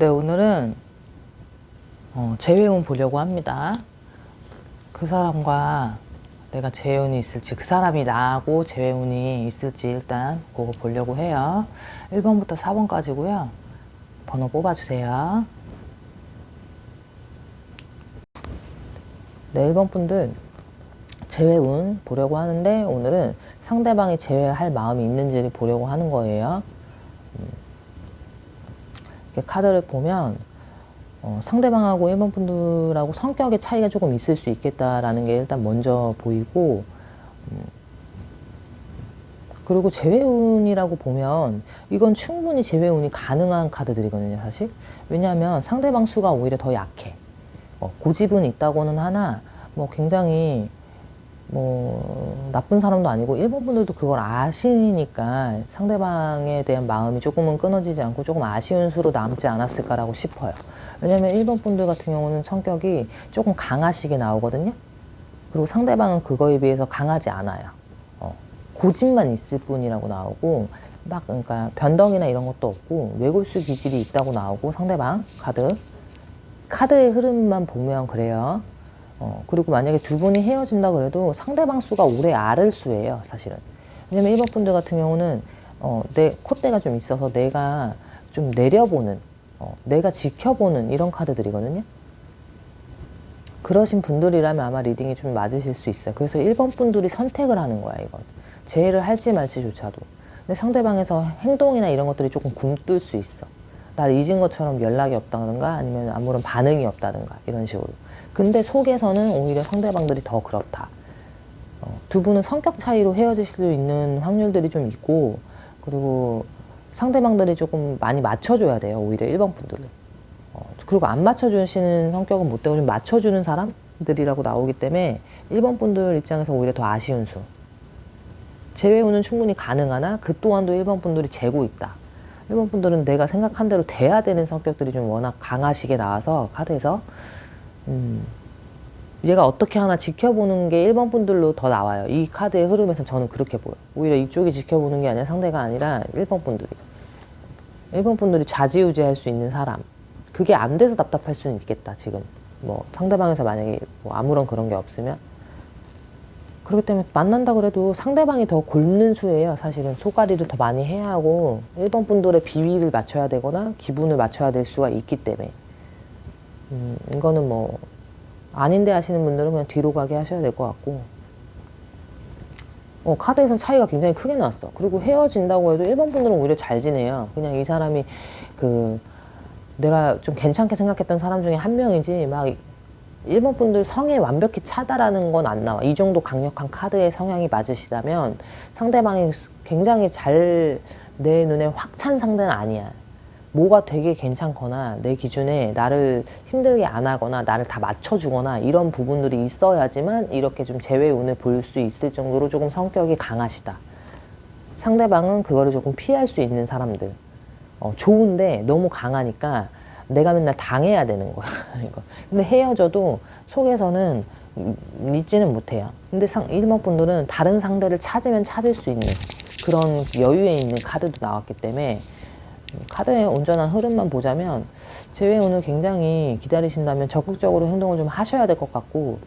네, 오늘은 재회운 보려고 합니다. 그 사람과 내가 재회운이 있을지, 그 사람이 나하고 재회운이 있을지 일단 그거 보려고 해요. 1번부터 4번까지고요. 번호 뽑아주세요. 네, 1번 분들 재회운 보려고 하는데 오늘은 상대방이 재회할 마음이 있는지를 보려고 하는 거예요. 이렇게 카드를 보면 상대방하고 1번 분들하고 성격의 차이가 조금 있을 수 있겠다라는 게 일단 먼저 보이고, 그리고 재회운이라고 보면 이건 충분히 재회운이 가능한 카드들이거든요, 사실. 왜냐하면 상대방 수가 오히려 더 약해. 고집은 있다고는 하나 굉장히 나쁜 사람도 아니고 1번 분들도 그걸 아시니까 상대방에 대한 마음이 조금은 끊어지지 않고 조금 아쉬운 수로 남지 않았을까라고 싶어요. 왜냐면 1번 분들 같은 경우는 성격이 조금 강하시게 나오거든요. 그리고 상대방은 그거에 비해서 강하지 않아요. 고집만 있을 뿐이라고 나오고, 그러니까 변덕이나 이런 것도 없고 외골수 기질이 있다고 나오고, 상대방 카드의 흐름만 보면 그래요. 그리고 만약에 두 분이 헤어진다 그래도 상대방 수가 오래 앓을 수예요, 사실은. 왜냐면 1번 분들 같은 경우는 내 콧대가 좀 있어서 내가 좀 내려보는, 내가 지켜보는 이런 카드들이거든요. 그러신 분들이라면 아마 리딩이 좀 맞으실 수 있어요. 그래서 1번 분들이 선택을 하는 거야, 이건. 재회를 할지 말지조차도. 근데 상대방에서 행동이나 이런 것들이 조금 굼뜰 수 있어. 날 잊은 것처럼 연락이 없다든가 아니면 아무런 반응이 없다든가 이런 식으로. 근데 속에서는 오히려 상대방들이 더 그렇다. 두 분은 성격 차이로 헤어질 수 있는 확률들이 좀 있고, 그리고 상대방들이 조금 많이 맞춰줘야 돼요, 오히려 1번 분들은. 그리고 안 맞춰주시는 성격은 못 되고 좀 맞춰주는 사람들이라고 나오기 때문에 1번 분들 입장에서 오히려 더 아쉬운 수. 재회운은 충분히 가능하나 그 또한도 1번 분들이 재고 있다. 1번 분들은 내가 생각한 대로 돼야 되는 성격들이 좀 워낙 강하시게 나와서 카드에서 얘가 어떻게 하나 지켜보는 게 1번 분들로 더 나와요. 이 카드의 흐름에서 저는 그렇게 보여요. 오히려 이쪽이 지켜보는 게 아니라 상대가 아니라 1번 분들이 좌지우지할 수 있는 사람. 그게 안 돼서 답답할 수는 있겠다, 지금. 상대방에서 만약에 아무런 그런 게 없으면. 그렇기 때문에 만난다 그래도 상대방이 더 곪는 수예요, 사실은. 소가리를 더 많이 해야 하고 1번 분들의 비위를 맞춰야 되거나 기분을 맞춰야 될 수가 있기 때문에. 이거는 아닌데 하시는 분들은 그냥 뒤로 가게 하셔야 될 것 같고, 카드에선 차이가 굉장히 크게 났어. 그리고 헤어진다고 해도 1번 분들은 오히려 잘 지내요. 그냥 이 사람이 내가 좀 괜찮게 생각했던 사람 중에 한 명이지 1번 분들 성에 완벽히 차다라는 건 안 나와. 이 정도 강력한 카드의 성향이 맞으시다면 상대방이 굉장히 내 눈에 확 찬 상대는 아니야. 뭐가 되게 괜찮거나 내 기준에 나를 힘들게 안 하거나 나를 다 맞춰주거나 이런 부분들이 있어야지만 이렇게 좀 재회운을 볼 수 있을 정도로 조금 성격이 강하시다. 상대방은 그거를 조금 피할 수 있는 사람들. 좋은데 너무 강하니까 내가 맨날 당해야 되는 거야. 근데 헤어져도 속에서는 잊지는 못해요. 근데 1번 분들은 다른 상대를 찾으면 찾을 수 있는 그런 여유에 있는 카드도 나왔기 때문에 카드의 온전한 흐름만 보자면 재회운을 굉장히 기다리신다면 적극적으로 행동을 좀 하셔야 될 것 같고,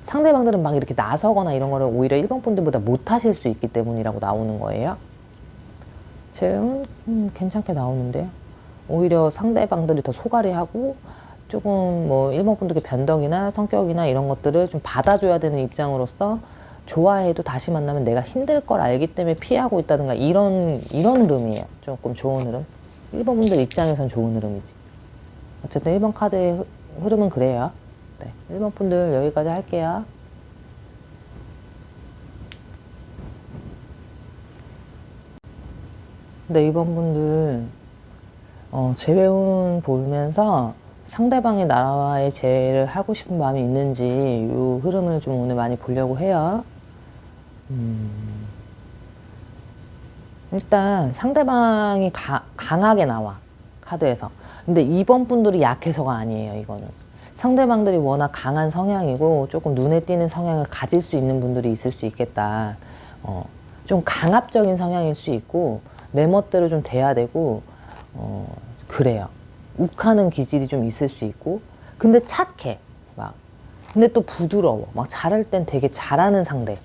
상대방들은 막 이렇게 나서거나 이런 거를 오히려 1번 분들보다 못 하실 수 있기 때문이라고 나오는 거예요. 재회운 괜찮게 나오는데요. 오히려 상대방들이 더 소가리하고 조금 1번 분들의 변덕이나 성격이나 이런 것들을 좀 받아줘야 되는 입장으로서 좋아해도 다시 만나면 내가 힘들 걸 알기 때문에 피하고 있다든가 이런 흐름이에요. 조금 좋은 흐름. 1번 분들 입장에선 좋은 흐름이지. 어쨌든 1번 카드의 흐름은 그래요. 네, 1번 분들 여기까지 할게요. 네, 2번 분들 재회운 보면서 상대방의 나라와의 재회를 하고 싶은 마음이 있는지 이 흐름을 좀 오늘 많이 보려고 해요. 일단 상대방이 강하게 나와, 카드에서. 근데 2번 분들이 약해서가 아니에요, 이거는. 상대방들이 워낙 강한 성향이고 조금 눈에 띄는 성향을 가질 수 있는 분들이 있을 수 있겠다. 좀 강압적인 성향일 수 있고 내 멋대로 좀 돼야 되고 그래요. 욱하는 기질이 좀 있을 수 있고, 근데 착해. 막. 근데 또 부드러워. 막 잘할 땐 되게 잘하는 상대.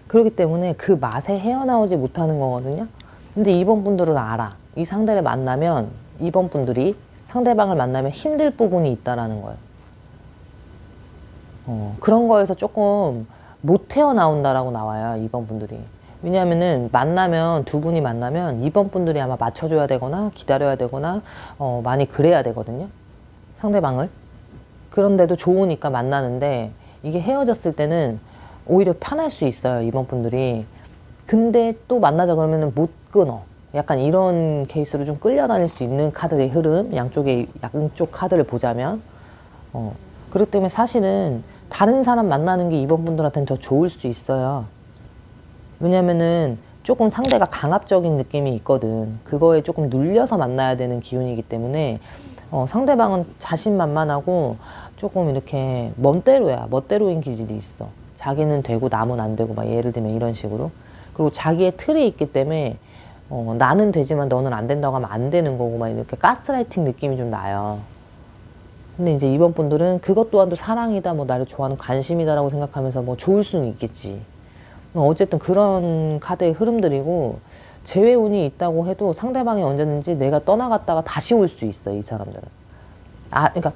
그렇기 때문에 그 맛에 헤어나오지 못하는 거거든요. 근데 2번 분들은 알아. 이 상대를 만나면, 2번 분들이 상대방을 만나면 힘들 부분이 있다라는 거예요. 그런 거에서 조금 못 헤어나온다라고 나와요. 2번 분들이. 왜냐하면은 만나면, 두 분이 만나면 2번 분들이 아마 맞춰줘야 되거나 기다려야 되거나 많이 그래야 되거든요. 상대방을. 그런데도 좋으니까 만나는데 이게 헤어졌을 때는 오히려 편할 수 있어요. 2번 분들이. 근데 또 만나자 그러면은 못 끊어. 약간 이런 케이스로 좀 끌려다닐 수 있는 카드의 흐름, 양쪽 카드를 보자면. 그렇기 때문에 사실은 다른 사람 만나는 게 2번 분들한테는 더 좋을 수 있어요. 왜냐면은 조금 상대가 강압적인 느낌이 있거든. 그거에 조금 눌려서 만나야 되는 기운이기 때문에 상대방은 자신만만하고 조금 이렇게 멋대로인 기질이 있어. 자기는 되고 남은 안 되고, 막 예를 들면 이런 식으로. 그리고 자기의 틀이 있기 때문에 나는 되지만 너는 안 된다고 하면 안 되는 거고, 막 이렇게 가스라이팅 느낌이 좀 나요. 근데 이제 2번 분들은 그것 또한도 사랑이다, 뭐 나를 좋아하는 관심이다라고 생각하면서 뭐 좋을 수는 있겠지. 어쨌든 그런 카드의 흐름들이고, 재회운이 있다고 해도 상대방이 언제든지 내가 떠나갔다가 다시 올 수 있어, 이 사람들은. 그러니까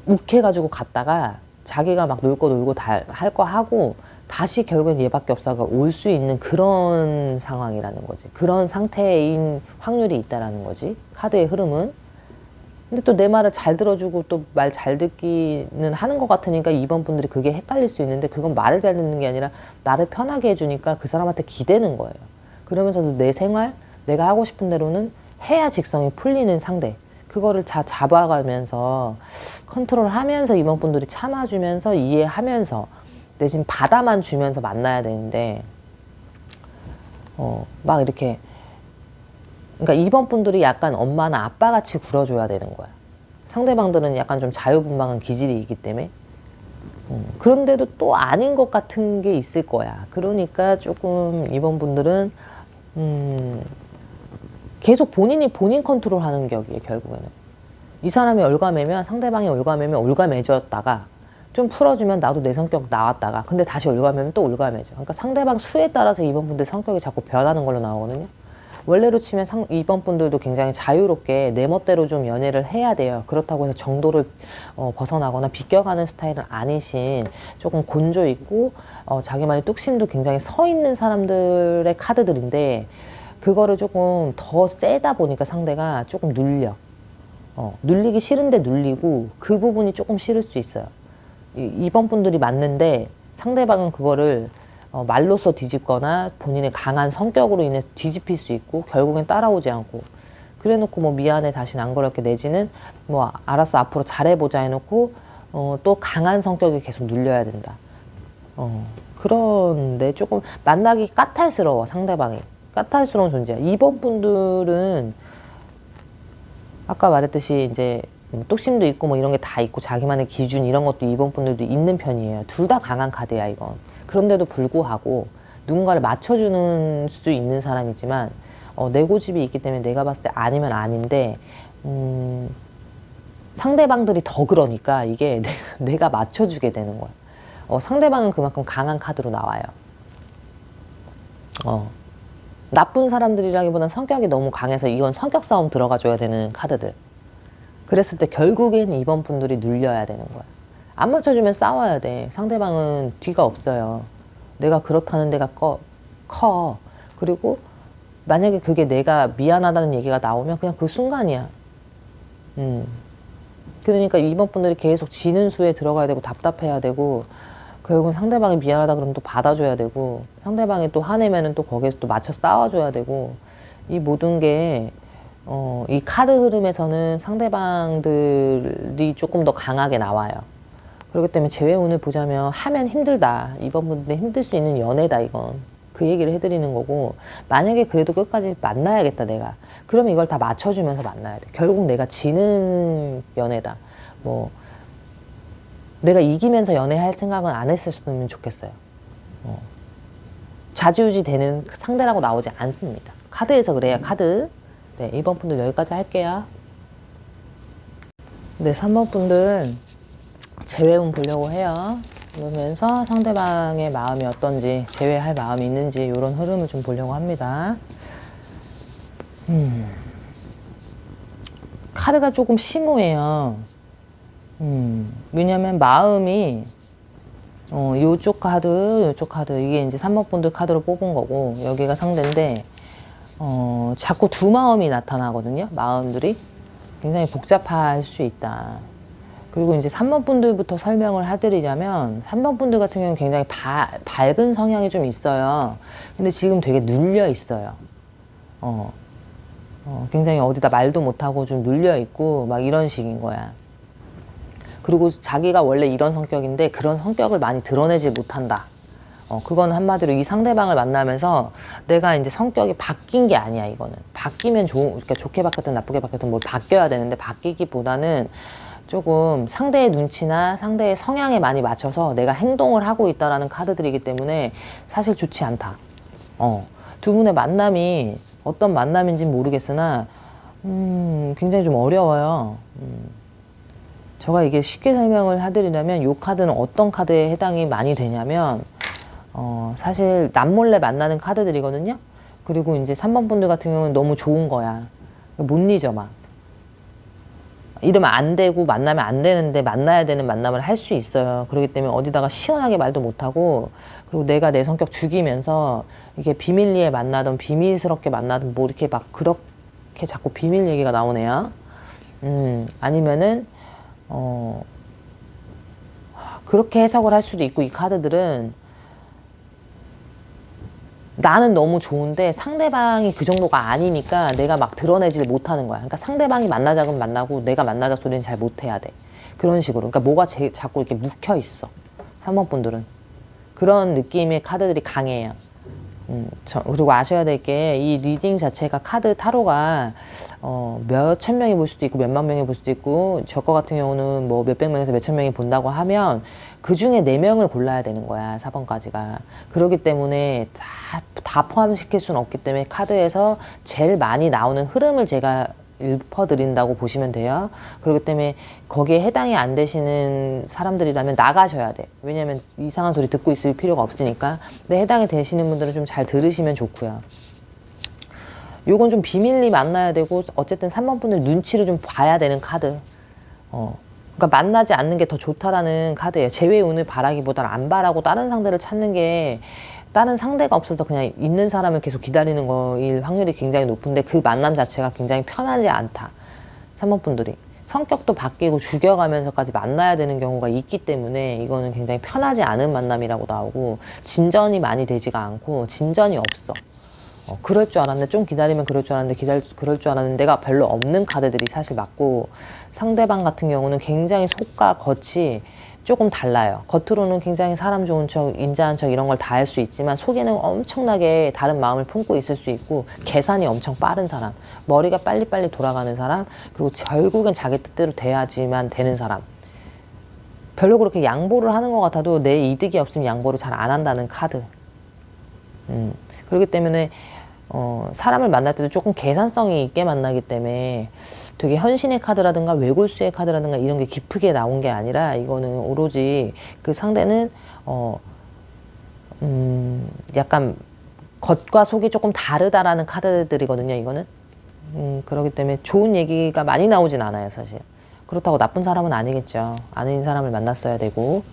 욱해가지고 갔다가 자기가 막 놀 거 놀고 다 할 거 하고 다시 결국엔 얘밖에 없어가 올 수 있는 그런 상황이라는 거지. 그런 상태인 확률이 있다라는 거지, 카드의 흐름은. 근데 또 내 말을 잘 들어주고 또 말 잘 듣기는 하는 것 같으니까 2번 분들이 그게 헷갈릴 수 있는데, 그건 말을 잘 듣는 게 아니라 나를 편하게 해주니까 그 사람한테 기대는 거예요. 그러면서도 내 생활, 내가 하고 싶은 대로는 해야 직성이 풀리는 상대. 그거를 잡아가면서 컨트롤하면서 2번 분들이 참아주면서 이해하면서 대신 받아만 주면서 만나야 되는데, 막 이렇게, 그러니까 2번 분들이 약간 엄마나 아빠같이 굴어줘야 되는 거야. 상대방들은 약간 좀 자유분방한 기질이 있기 때문에. 그런데도 또 아닌 것 같은 게 있을 거야. 그러니까 조금 2번 분들은 계속 본인이 본인 컨트롤하는 격이에요. 결국에는 이 사람이 올가매면, 상대방이 올가매면 올가매졌다가 좀 풀어주면 나도 내 성격 나왔다가, 근데 다시 올가매면 또 올가매져. 그러니까 상대방 수에 따라서 2번 분들 성격이 자꾸 변하는 걸로 나오거든요. 원래로 치면 2번 분들도 굉장히 자유롭게 내 멋대로 좀 연애를 해야 돼요. 그렇다고 해서 정도를 벗어나거나 비껴가는 스타일은 아니신, 조금 곤조 있고 자기만의 뚝심도 굉장히 서 있는 사람들의 카드들인데, 그거를 조금 더 세다 보니까 상대가 조금 눌려. 눌리기 싫은데 눌리고, 그 부분이 조금 싫을 수 있어요. 2번 분들이 맞는데 상대방은 그거를 말로써 뒤집거나 본인의 강한 성격으로 인해서 뒤집힐 수 있고, 결국엔 따라오지 않고, 그래놓고 뭐 미안해 다시는 안 그럴게 내지는 뭐 알았어 앞으로 잘해보자 해놓고 또 강한 성격이 계속 눌려야 된다. 그런데 조금 만나기 까탈스러워. 상대방이 까탈스러운 존재야. 2번 분들은 아까 말했듯이 이제 뚝심도 있고 뭐 이런 게 다 있고 자기만의 기준 이런 것도 2번 분들도 있는 편이에요. 둘 다 강한 카드야 이건. 그런데도 불구하고 누군가를 맞춰주는 수 있는 사람이지만 내 고집이 있기 때문에 내가 봤을 때 아니면 아닌데, 상대방들이 더 그러니까 이게 내가 맞춰주게 되는 거야. 상대방은 그만큼 강한 카드로 나와요. 나쁜 사람들이라기보다는 성격이 너무 강해서 이건 성격 싸움 들어가줘야 되는 카드들. 그랬을 때 결국엔 2번 분들이 눌려야 되는 거야. 안 맞춰주면 싸워야 돼. 상대방은 뒤가 없어요. 내가 그렇다는 데가 커. 그리고 만약에 그게 내가 미안하다는 얘기가 나오면 그냥 그 순간이야. 그러니까 2번 분들이 계속 지는 수에 들어가야 되고 답답해야 되고, 결국은 상대방이 미안하다 그러면 또 받아줘야 되고, 상대방이 또 화내면은 또 거기에서 또 맞춰 싸워줘야 되고, 이 모든 게 이 카드 흐름에서는 상대방들이 조금 더 강하게 나와요. 그렇기 때문에 재회운을 보자면 하면 힘들다. 2번 분들 힘들 수 있는 연애다 이건. 그 얘기를 해드리는 거고, 만약에 그래도 끝까지 만나야겠다 내가. 그러면 이걸 다 맞춰주면서 만나야 돼. 결국 내가 지는 연애다. 뭐 내가 이기면서 연애할 생각은 안 했었으면 좋겠어요. 좌지우지 되는 상대라고 나오지 않습니다. 카드에서 그래요. 카드. 네, 2번 분들 여기까지 할게요. 네, 3번 분들 재회운 보려고 해요. 그러면서 상대방의 마음이 어떤지, 재회할 마음이 있는지 이런 흐름을 좀 보려고 합니다. 카드가 조금 심오해요. 왜냐면 마음이 요쪽 카드 이게 이제 3번 분들 카드로 뽑은 거고 여기가 상대인데 자꾸 두 마음이 나타나거든요. 마음들이 굉장히 복잡할 수 있다. 그리고 이제 3번 분들부터 설명을 해드리자면 3번 분들 같은 경우는 굉장히 밝은 성향이 좀 있어요. 근데 지금 되게 눌려 있어요. 굉장히 어디다 말도 못하고 좀 눌려 있고 막 이런 식인 거야. 그리고 자기가 원래 이런 성격인데 그런 성격을 많이 드러내지 못한다. 그건 한마디로 이 상대방을 만나면서 내가 이제 성격이 바뀐 게 아니야. 이거는 바뀌면 그러니까 좋게 바뀌었든 나쁘게 바뀌었든 뭘 바뀌어야 되는데 바뀌기보다는 조금 상대의 눈치나 상대의 성향에 많이 맞춰서 내가 행동을 하고 있다라는 카드들이기 때문에 사실 좋지 않다. 두 분의 만남이 어떤 만남인지 모르겠으나 굉장히 좀 어려워요. 제가 이게 쉽게 설명을 해드리려면 이 카드는 어떤 카드에 해당이 많이 되냐면 사실 남몰래 만나는 카드들이거든요. 그리고 이제 3번 분들 같은 경우는 너무 좋은 거야. 못 잊어 막. 이러면 안 되고 만나면 안 되는데 만나야 되는 만남을 할 수 있어요. 그렇기 때문에 어디다가 시원하게 말도 못하고 그리고 내가 내 성격 죽이면서 이게 비밀리에 만나든 비밀스럽게 만나든 뭐 이렇게 막 그렇게 자꾸 비밀 얘기가 나오네요. 아니면은 그렇게 해석을 할 수도 있고 이 카드들은 나는 너무 좋은데 상대방이 그 정도가 아니니까 내가 막 드러내지를 못하는 거야. 그러니까 상대방이 만나자 그러면 만나고 내가 만나자 소리는 잘 못해야 돼. 그런 식으로. 그러니까 뭐가 자꾸 이렇게 묵혀 있어. 3번 분들은. 그런 느낌의 카드들이 강해요. 그리고 아셔야 될 게 이 리딩 자체가 카드 타로가 몇천 명이 볼 수도 있고 몇만 명이 볼 수도 있고 저 거 같은 경우는 뭐 몇백 명에서 몇천 명이 본다고 하면 그 중에 4명을 골라야 되는 거야. 4번까지가. 그렇기 때문에 다 포함시킬 수는 없기 때문에 카드에서 제일 많이 나오는 흐름을 제가 읊어드린다고 보시면 돼요. 그렇기 때문에 거기에 해당이 안 되시는 사람들이라면 나가셔야 돼. 왜냐면 이상한 소리 듣고 있을 필요가 없으니까. 근데 해당이 되시는 분들은 좀 잘 들으시면 좋고요. 요건 좀 비밀리 만나야 되고 어쨌든 3번 분들 눈치를 좀 봐야 되는 카드. 그러니까 만나지 않는 게 더 좋다라는 카드예요. 재회 운을 바라기보다는 안 바라고 다른 상대를 찾는 게 다른 상대가 없어서 그냥 있는 사람을 계속 기다리는 거일 확률이 굉장히 높은데 그 만남 자체가 굉장히 편하지 않다. 3번 분들이. 성격도 바뀌고 죽여가면서까지 만나야 되는 경우가 있기 때문에 이거는 굉장히 편하지 않은 만남이라고 나오고 진전이 많이 되지가 않고 진전이 없어. 그럴 줄 알았는데 좀 기다리면 그럴 줄 알았는데 그럴 줄 알았는데 내가 별로 없는 카드들이 사실 맞고 상대방 같은 경우는 굉장히 속과 겉이 조금 달라요. 겉으로는 굉장히 사람 좋은 척, 인자한 척 이런 걸 다 할 수 있지만 속에는 엄청나게 다른 마음을 품고 있을 수 있고 계산이 엄청 빠른 사람, 머리가 빨리빨리 돌아가는 사람, 그리고 결국엔 자기 뜻대로 돼야지만 되는 사람. 별로 그렇게 양보를 하는 것 같아도 내 이득이 없으면 양보를 잘 안 한다는 카드. 그렇기 때문에 사람을 만날 때도 조금 계산성이 있게 만나기 때문에 되게 현신의 카드라든가 외골수의 카드라든가 이런 게 깊게 나온 게 아니라 이거는 오로지 그 상대는 약간 겉과 속이 조금 다르다라는 카드들이거든요. 이거는 그렇기 때문에 좋은 얘기가 많이 나오진 않아요. 사실 그렇다고 나쁜 사람은 아니겠죠. 아닌 사람을 만났어야 되고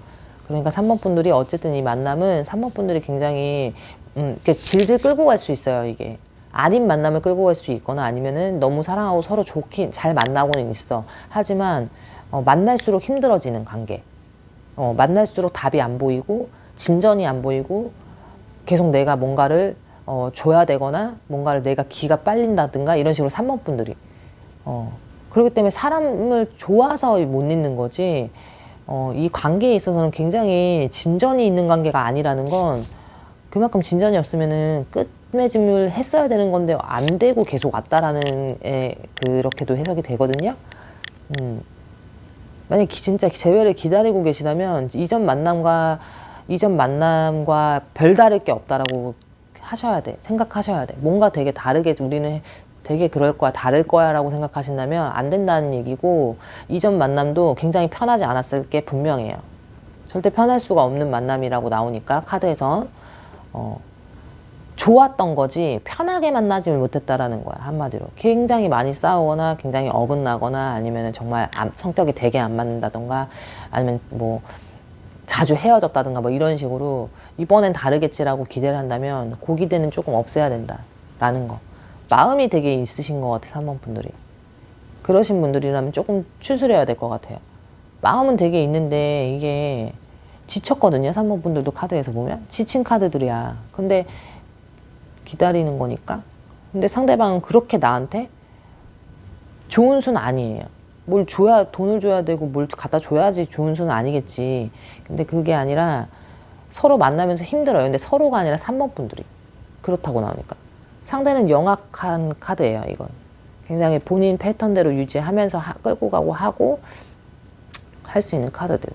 그러니까 3번 분들이 어쨌든 이 만남은 3번 분들이 굉장히 이렇게 질질 끌고 갈 수 있어요. 이게 아닌 만남을 끌고 갈 수 있거나 아니면은 너무 사랑하고 서로 좋긴 잘 만나고는 있어. 하지만 만날수록 힘들어지는 관계. 만날수록 답이 안 보이고 진전이 안 보이고 계속 내가 뭔가를 줘야 되거나 뭔가를 내가 기가 빨린다든가 이런 식으로 3번 분들이 그렇기 때문에 사람을 좋아서 못 잊는 거지 이 관계에 있어서는 굉장히 진전이 있는 관계가 아니라는 건 그만큼 진전이 없으면은 끝맺음을 했어야 되는 건데 안 되고 계속 왔다라는 그렇게도 해석이 되거든요. 만약에 진짜 재회를 기다리고 계시다면 이전 만남과 별다를 게 없다라고 하셔야 돼. 생각하셔야 돼. 뭔가 되게 다르게 우리는 되게 그럴 거야, 다를 거야 라고 생각하신다면 안 된다는 얘기고, 이전 만남도 굉장히 편하지 않았을 게 분명해요. 절대 편할 수가 없는 만남이라고 나오니까 카드에선 좋았던 거지 편하게 만나지 못했다라는 거야. 한마디로 굉장히 많이 싸우거나 굉장히 어긋나거나 아니면 정말 성격이 되게 안 맞는다던가 아니면 뭐 자주 헤어졌다든가 뭐 이런 식으로 이번엔 다르겠지라고 기대를 한다면 그 기대는 조금 없애야 된다라는 거. 마음이 되게 있으신 것 같아, 3번 분들이. 그러신 분들이라면 조금 추스려야 될 것 같아요. 마음은 되게 있는데 이게 지쳤거든요. 3번 분들도 카드에서 보면 지친 카드들이야. 근데 기다리는 거니까. 근데 상대방은 그렇게 나한테 좋은 수는 아니에요. 뭘 줘야, 돈을 줘야 되고 뭘 갖다 줘야지 좋은 수는 아니겠지. 근데 그게 아니라 서로 만나면서 힘들어요. 근데 서로가 아니라 3번 분들이 그렇다고 나오니까. 상대는 영악한 카드예요, 이건. 굉장히 본인 패턴대로 유지하면서 끌고 가고 하고 할 수 있는 카드들.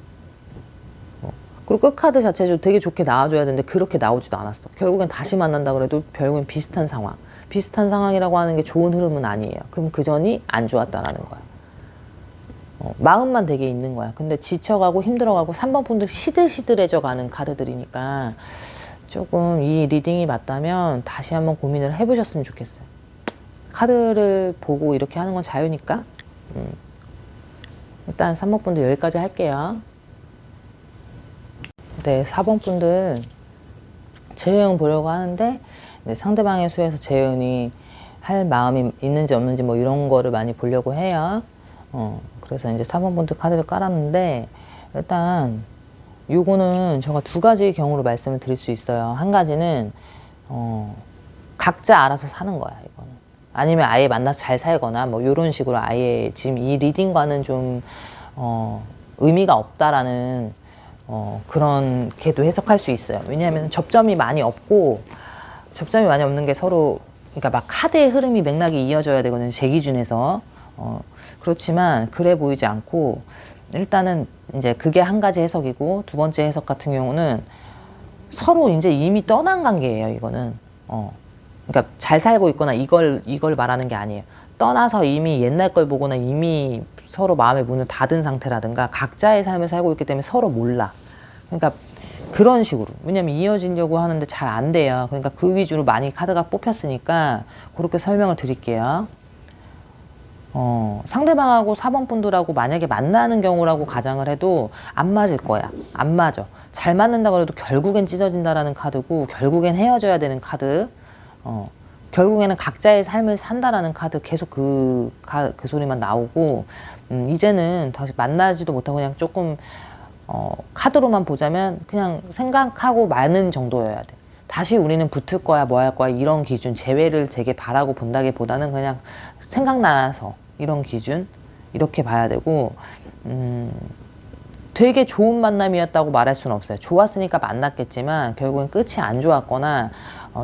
그리고 끝카드 자체도 되게 좋게 나와줘야 되는데 그렇게 나오지도 않았어. 결국엔 다시 만난다 그래도 결국엔 비슷한 상황. 비슷한 상황이라고 하는 게 좋은 흐름은 아니에요. 그럼 그 전이 안 좋았다라는 거야. 마음만 되게 있는 거야. 근데 지쳐가고 힘들어가고 3번 분들 시들시들해져 가는 카드들이니까 조금 이 리딩이 맞다면 다시 한번 고민을 해보셨으면 좋겠어요. 카드를 보고 이렇게 하는 건 자유니까. 일단 3번 분들 여기까지 할게요. 네, 4번 분들 재회원 보려고 하는데 상대방의 수에서 재회원이 할 마음이 있는지 없는지 뭐 이런 거를 많이 보려고 해요. 그래서 이제 4번 분들 카드를 깔았는데 일단 요거는 제가 두 가지 경우로 말씀을 드릴 수 있어요. 한 가지는 각자 알아서 사는 거야, 이거는. 아니면 아예 만나서 잘 살거나 뭐 이런 식으로 아예 지금 이 리딩과는 좀 의미가 없다라는 그렇게도 해석할 수 있어요. 왜냐하면 접점이 많이 없고, 접점이 많이 없는 게 서로, 그러니까 막 카드의 흐름이 맥락이 이어져야 되거든요, 제 기준에서. 그렇지만 그래 보이지 않고, 일단은 이제 그게 한 가지 해석이고, 두 번째 해석 같은 경우는 서로 이제 이미 떠난 관계예요, 이거는. 그러니까 잘 살고 있거나 이걸 말하는 게 아니에요. 떠나서 이미 옛날 걸 보거나 이미 서로 마음의 문을 닫은 상태라든가 각자의 삶을 살고 있기 때문에 서로 몰라. 그러니까 그런 식으로. 왜냐면 이어지려고 하는데 잘 안 돼요. 그러니까 그 위주로 많이 카드가 뽑혔으니까 그렇게 설명을 드릴게요. 상대방하고 4번 분들하고 만약에 만나는 경우라고 가정을 해도 안 맞을 거야. 안 맞아. 잘 맞는다고 해도 결국엔 찢어진다라는 카드고 결국엔 헤어져야 되는 카드. 결국에는 각자의 삶을 산다라는 카드 계속 그 소리만 나오고 이제는 다시 만나지도 못하고 그냥 조금 카드로만 보자면 그냥 생각하고 마는 정도여야 돼. 다시 우리는 붙을 거야 뭐 할 거야 이런 기준, 재회를 되게 바라고 본다기보다는 그냥 생각나서 이런 기준 이렇게 봐야 되고 되게 좋은 만남이었다고 말할 수는 없어요. 좋았으니까 만났겠지만 결국엔 끝이 안 좋았거나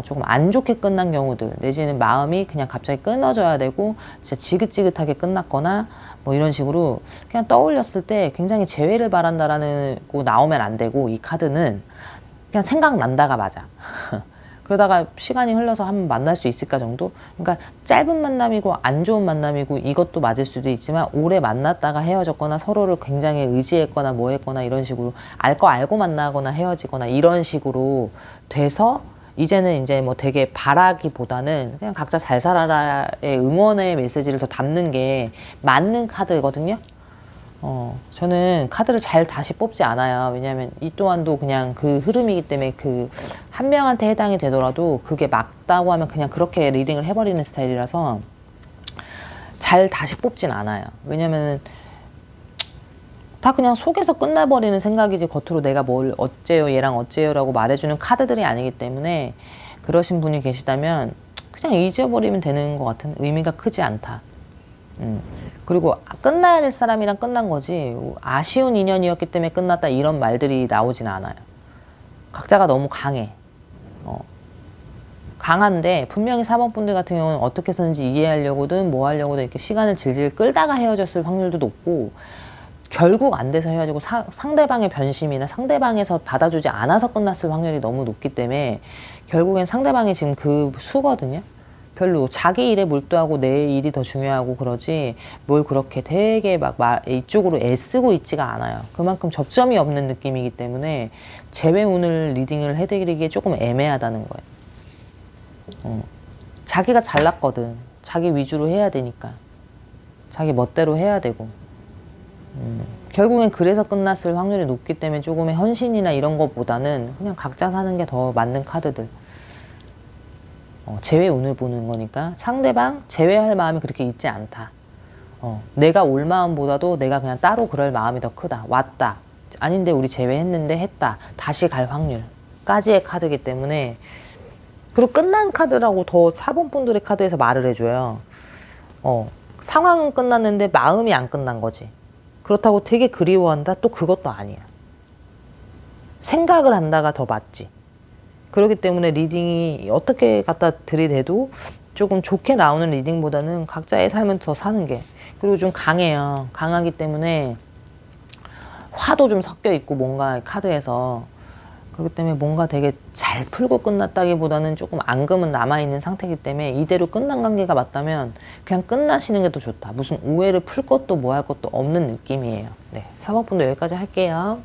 조금 안 좋게 끝난 경우들, 내지는 마음이 그냥 갑자기 끊어져야 되고 진짜 지긋지긋하게 끝났거나 뭐 이런 식으로 그냥 떠올렸을 때 굉장히 재회를 바란다라는 거 나오면 안 되고, 이 카드는 그냥 생각난다가 맞아. 그러다가 시간이 흘러서 한번 만날 수 있을까 정도? 그러니까 짧은 만남이고 안 좋은 만남이고 이것도 맞을 수도 있지만 오래 만났다가 헤어졌거나 서로를 굉장히 의지했거나 뭐 했거나 이런 식으로 알 거 알고 만나거나 헤어지거나 이런 식으로 돼서 이제는 이제 뭐 되게 바라기보다는 그냥 각자 잘 살아라의 응원의 메시지를 더 담는 게 맞는 카드거든요. 저는 카드를 잘 다시 뽑지 않아요. 왜냐하면 이 또한도 그냥 그 흐름이기 때문에 그 한 명한테 해당이 되더라도 그게 맞다고 하면 그냥 그렇게 리딩을 해버리는 스타일이라서 잘 다시 뽑진 않아요. 왜냐면 다 그냥 속에서 끝나버리는 생각이지 겉으로 내가 뭘 어째요 얘랑 어째요 라고 말해주는 카드들이 아니기 때문에 그러신 분이 계시다면 그냥 잊어버리면 되는 것 같은, 의미가 크지 않다. 그리고 끝나야 될 사람이랑 끝난 거지 아쉬운 인연이었기 때문에 끝났다 이런 말들이 나오진 않아요. 각자가 너무 강해. 강한데 분명히 4번 분들 같은 경우는 어떻게 해서든지 이해하려고든 뭐 하려고든 이렇게 시간을 질질 끌다가 헤어졌을 확률도 높고, 결국 안 돼서 헤어지고 상대방의 변심이나 상대방에서 받아주지 않아서 끝났을 확률이 너무 높기 때문에 결국엔 상대방이 지금 그 수거든요. 별로 자기 일에 몰두하고 내 일이 더 중요하고 그러지 뭘 그렇게 되게 막 이쪽으로 애쓰고 있지가 않아요. 그만큼 접점이 없는 느낌이기 때문에 재회 운을 리딩을 해드리기에 조금 애매하다는 거예요. 자기가 잘났거든. 자기 위주로 해야 되니까. 자기 멋대로 해야 되고. 결국엔 그래서 끝났을 확률이 높기 때문에 조금의 헌신이나 이런 것보다는 그냥 각자 사는 게 더 맞는 카드들. 재회 운을 보는 거니까 상대방 재회할 마음이 그렇게 있지 않다. 내가 올 마음보다도 내가 그냥 따로 그럴 마음이 더 크다. 왔다. 아닌데 우리 재회했는데 했다. 다시 갈 확률까지의 카드이기 때문에 그리고 끝난 카드라고 더 4번 분들의 카드에서 말을 해줘요. 상황은 끝났는데 마음이 안 끝난 거지. 그렇다고 되게 그리워한다? 또 그것도 아니야. 생각을 한다가 더 맞지. 그렇기 때문에 리딩이 어떻게 갖다 들이대도 조금 좋게 나오는 리딩보다는 각자의 삶을 더 사는 게. 그리고 좀 강해요. 강하기 때문에 화도 좀 섞여 있고 뭔가 카드에서. 그렇기 때문에 뭔가 되게 잘 풀고 끝났다기보다는 조금 앙금은 남아있는 상태이기 때문에 이대로 끝난 관계가 맞다면 그냥 끝나시는 게 더 좋다. 무슨 오해를 풀 것도 뭐 할 것도 없는 느낌이에요. 네, 3번 분도 여기까지 할게요.